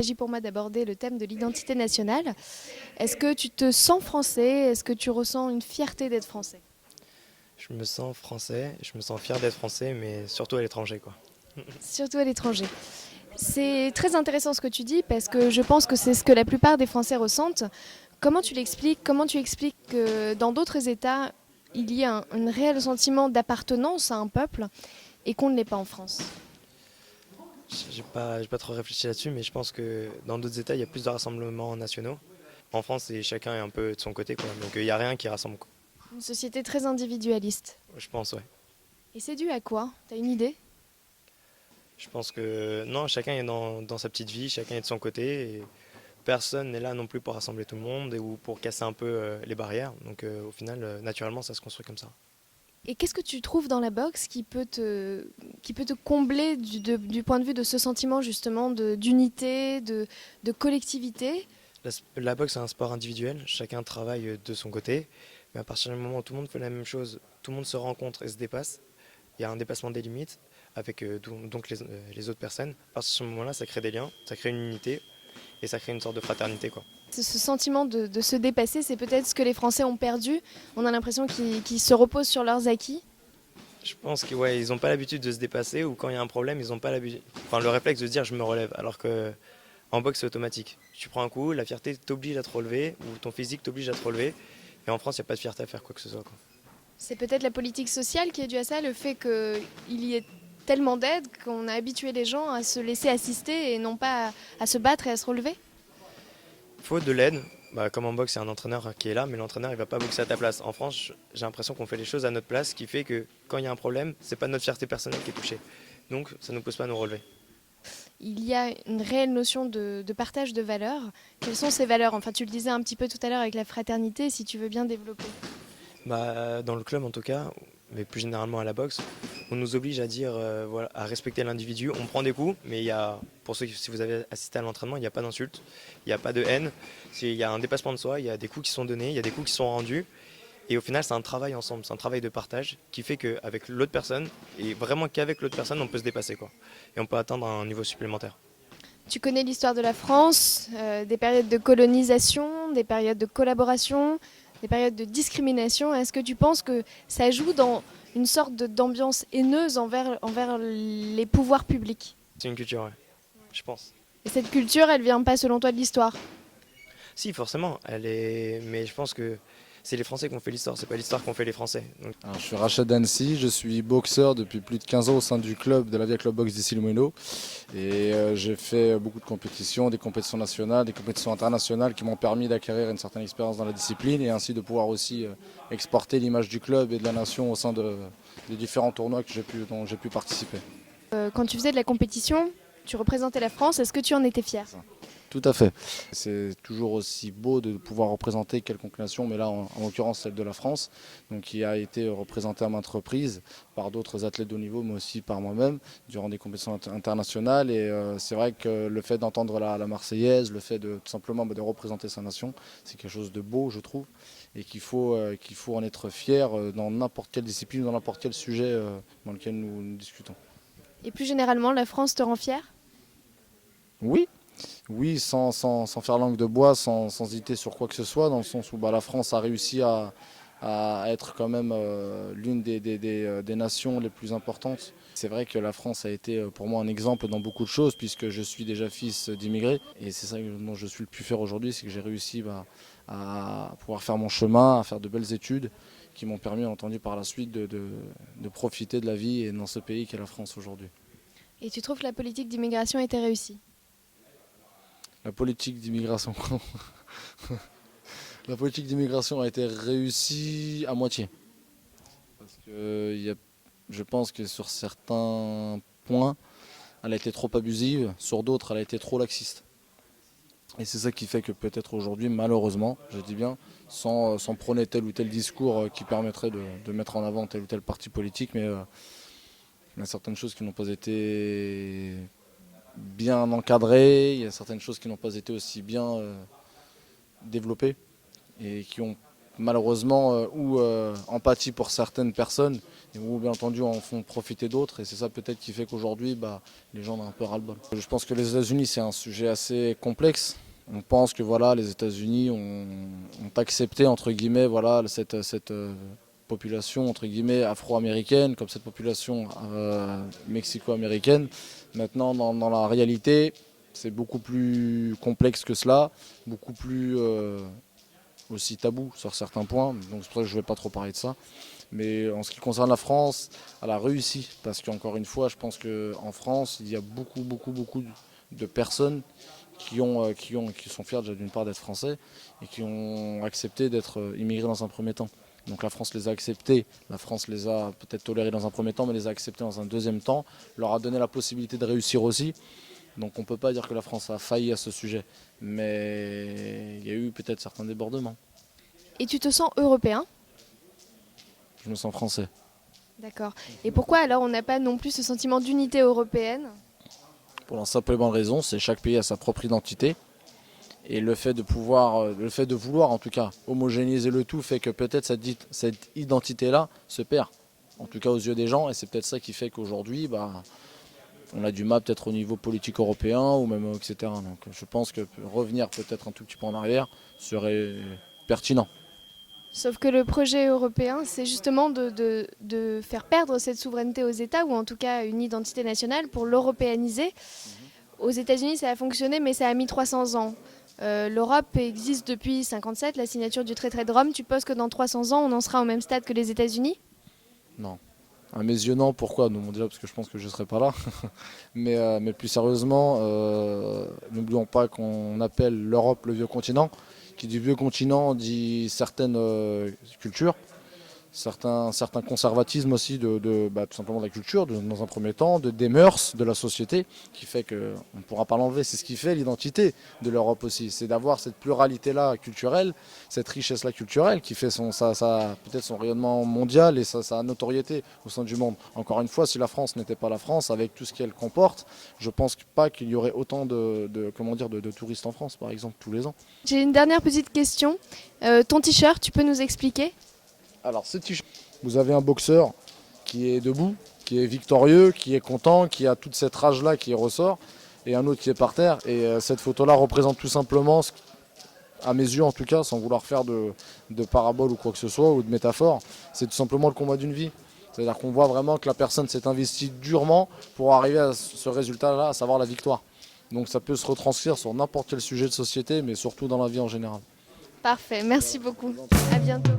s'agit pour moi d'aborder le thème de l'identité nationale. Est-ce que tu te sens français? Est-ce que tu ressens une fierté d'être français? Je me sens français, je me sens fier d'être français, mais surtout à l'étranger, quoi. Surtout à l'étranger. C'est très intéressant ce que tu dis parce que je pense que c'est ce que la plupart des Français ressentent. Comment tu l'expliques? Comment tu expliques que dans d'autres États, il y a un réel sentiment d'appartenance à un peuple et qu'on ne l'est pas en France? J'ai pas trop réfléchi là-dessus, mais je pense que dans d'autres États, il y a plus de rassemblements nationaux. En France, chacun est un peu de son côté, quoi. Donc il n'y a rien qui rassemble, quoi. Une société très individualiste. Je pense, ouais. Et c'est dû à quoi? T'as une idée? Je pense que non, chacun est dans sa petite vie, chacun est de son côté, et personne n'est là non plus pour rassembler tout le monde ou pour casser un peu les barrières. Donc au final, naturellement, ça se construit comme ça. Et qu'est-ce que tu trouves dans la boxe qui peut te combler du point de vue de ce sentiment justement d'unité, de collectivité? La boxe, c'est un sport individuel, chacun travaille de son côté, mais à partir du moment où tout le monde fait la même chose, tout le monde se rencontre et se dépasse, il y a un dépassement des limites avec donc les autres personnes. À partir de ce moment-là, ça crée des liens, ça crée une unité et ça crée une sorte de fraternité, quoi. Ce sentiment de se dépasser, c'est peut-être ce que les Français ont perdu. On a l'impression qu'ils se reposent sur leurs acquis. Je pense que ouais, ils n'ont pas l'habitude de se dépasser ou quand il y a un problème, ils n'ont pas l'habitude, enfin le réflexe de dire je me relève, alors que en boxe c'est automatique. Tu prends un coup, la fierté t'oblige à te relever ou ton physique t'oblige à te relever. Et en France, il n'y a pas de fierté à faire quoi que ce soit, quoi. C'est peut-être la politique sociale qui est due à ça, le fait qu'il y ait tellement d'aide qu'on a habitué les gens à se laisser assister et non pas à se battre et à se relever. Il faut de l'aide. Bah, comme en boxe, c'est un entraîneur qui est là, mais l'entraîneur il va pas boxer à ta place. En France, j'ai l'impression qu'on fait les choses à notre place, ce qui fait que quand il y a un problème, c'est pas notre fierté personnelle qui est touchée. Donc ça ne nous pousse pas à nous relever. Il y a une réelle notion de partage de valeurs. Quelles sont ces valeurs? Enfin, tu le disais un petit peu tout à l'heure avec la fraternité, si tu veux bien développer. Bah, dans le club en tout cas, mais plus généralement à la boxe, on nous oblige à dire, voilà, à respecter l'individu. On prend des coups, mais pour ceux si vous avez assisté à l'entraînement, il n'y a pas d'insulte, il n'y a pas de haine. Il y a un dépassement de soi, il y a des coups qui sont donnés, il y a des coups qui sont rendus. Et au final, c'est un travail ensemble, c'est un travail de partage qui fait qu'avec l'autre personne, et vraiment qu'avec l'autre personne, on peut se dépasser, quoi. Et on peut atteindre un niveau supplémentaire. Tu connais l'histoire de la France, des périodes de colonisation, des périodes de collaboration, des périodes de discrimination. Est-ce que tu penses que ça joue dans une sorte d'ambiance haineuse envers les pouvoirs publics? C'est une culture, ouais, je pense. Et cette culture, elle vient pas selon toi de l'histoire? Si, forcément, mais je pense que c'est les Français qui ont fait l'histoire, c'est pas l'histoire qu'ont fait les Français. Donc, Alors, je suis Rachid Dancy, je suis boxeur depuis plus de 15 ans au sein du club de la Via Club Box d'Issy-les-Moulineaux. Et j'ai fait beaucoup de compétitions, des compétitions nationales, des compétitions internationales qui m'ont permis d'acquérir une certaine expérience dans la discipline et ainsi de pouvoir aussi exporter l'image du club et de la nation au sein des différents tournois dont j'ai pu participer. Quand tu faisais de la compétition, tu représentais la France. Est-ce que tu en étais fier? Tout à fait. C'est toujours aussi beau de pouvoir représenter quelconque nation, mais là en l'occurrence celle de la France, donc qui a été représentée à maintes reprises par d'autres athlètes de haut niveau, mais aussi par moi-même durant des compétitions internationales. Et c'est vrai que le fait d'entendre la Marseillaise, le fait de tout simplement de représenter sa nation, c'est quelque chose de beau, je trouve, et qu'il faut en être fier dans n'importe quelle discipline, dans n'importe quel sujet dans lequel nous discutons. Et plus généralement, la France te rend fier? Oui. Oui, sans faire langue de bois, sans hésiter sur quoi que ce soit, dans le sens où la France a réussi à être quand même l'une des nations les plus importantes. C'est vrai que la France a été pour moi un exemple dans beaucoup de choses, puisque je suis déjà fils d'immigrés. Et c'est ça dont je suis le plus fier aujourd'hui, c'est que j'ai réussi à pouvoir faire mon chemin, à faire de belles études, qui m'ont permis, entendu par la suite, de profiter de la vie et dans ce pays qu'est la France aujourd'hui. Et tu trouves que la politique d'immigration était réussie? La politique d'immigration. La politique d'immigration a été réussie à moitié. Parce que je pense que sur certains points, elle a été trop abusive, sur d'autres, elle a été trop laxiste. Et c'est ça qui fait que peut-être aujourd'hui, malheureusement, je dis bien, sans prôner tel ou tel discours qui permettrait de mettre en avant tel ou tel parti politique, mais il y a certaines choses qui n'ont pas été bien encadrées, il y a certaines choses qui n'ont pas été aussi bien développées et qui ont malheureusement ou empathie pour certaines personnes, ou bien entendu en font profiter d'autres, et c'est ça peut-être qui fait qu'aujourd'hui les gens ont un peu ras-le-bol. Je pense que les États-Unis c'est un sujet assez complexe. On pense que voilà, les États-Unis ont accepté entre guillemets voilà, cette population entre guillemets afro-américaine comme cette population mexico-américaine. Maintenant dans la réalité c'est beaucoup plus complexe que cela, beaucoup plus aussi tabou sur certains points, donc c'est pour ça que je ne vais pas trop parler de ça. Mais en ce qui concerne la France, elle a réussi, parce qu'encore une fois, je pense qu'en France, il y a beaucoup de personnes qui sont fiers déjà d'une part d'être français et qui ont accepté d'être immigrés dans un premier temps. Donc la France les a acceptés, la France les a peut-être tolérés dans un premier temps, mais les a acceptés dans un deuxième temps, leur a donné la possibilité de réussir aussi. Donc on ne peut pas dire que la France a failli à ce sujet, mais il y a eu peut-être certains débordements. Et tu te sens européen? Je me sens français. D'accord. Et pourquoi alors on n'a pas non plus ce sentiment d'unité européenne? Pour la simple et bonne raison, c'est chaque pays a sa propre identité. Et le fait de vouloir en tout cas homogénéiser le tout fait que peut-être cette identité-là se perd, en tout cas aux yeux des gens, et c'est peut-être ça qui fait qu'aujourd'hui, on a du mal peut-être au niveau politique européen ou même etc. Donc je pense que revenir peut-être un tout petit peu en arrière serait pertinent. Sauf que le projet européen, c'est justement de faire perdre cette souveraineté aux États, ou en tout cas une identité nationale, pour l'européaniser. Aux États-Unis, ça a fonctionné, mais ça a mis 300 ans. L'Europe existe depuis 1957, la signature du traité de Rome. Tu penses que dans 300 ans, on en sera au même stade que les États-Unis? Non. À mes yeux, non. Pourquoi? Non, déjà parce que je pense que je ne serai pas là. mais plus sérieusement, n'oublions pas qu'on appelle l'Europe le vieux continent. Qui dit vieux continent dit certaines cultures, certains conservatismes aussi tout simplement de la culture, dans un premier temps, des mœurs de la société, qui fait qu'on ne pourra pas l'enlever. C'est ce qui fait l'identité de l'Europe aussi, c'est d'avoir cette pluralité-là culturelle, cette richesse-là culturelle, qui fait peut-être son rayonnement mondial et sa notoriété au sein du monde. Encore une fois, si la France n'était pas la France, avec tout ce qu'elle comporte, je ne pense pas qu'il y aurait autant de touristes en France, par exemple, tous les ans. J'ai une dernière petite question. Ton t-shirt, tu peux nous expliquer? Alors ce t-shirt, vous avez un boxeur qui est debout, qui est victorieux, qui est content, qui a toute cette rage-là qui ressort, et un autre qui est par terre. Et cette photo-là représente tout simplement, à mes yeux en tout cas, sans vouloir faire de parabole ou quoi que ce soit, ou de métaphore, c'est tout simplement le combat d'une vie. C'est-à-dire qu'on voit vraiment que la personne s'est investie durement pour arriver à ce résultat-là, à savoir la victoire. Donc ça peut se retranscrire sur n'importe quel sujet de société, mais surtout dans la vie en général. Parfait, merci beaucoup. À bientôt.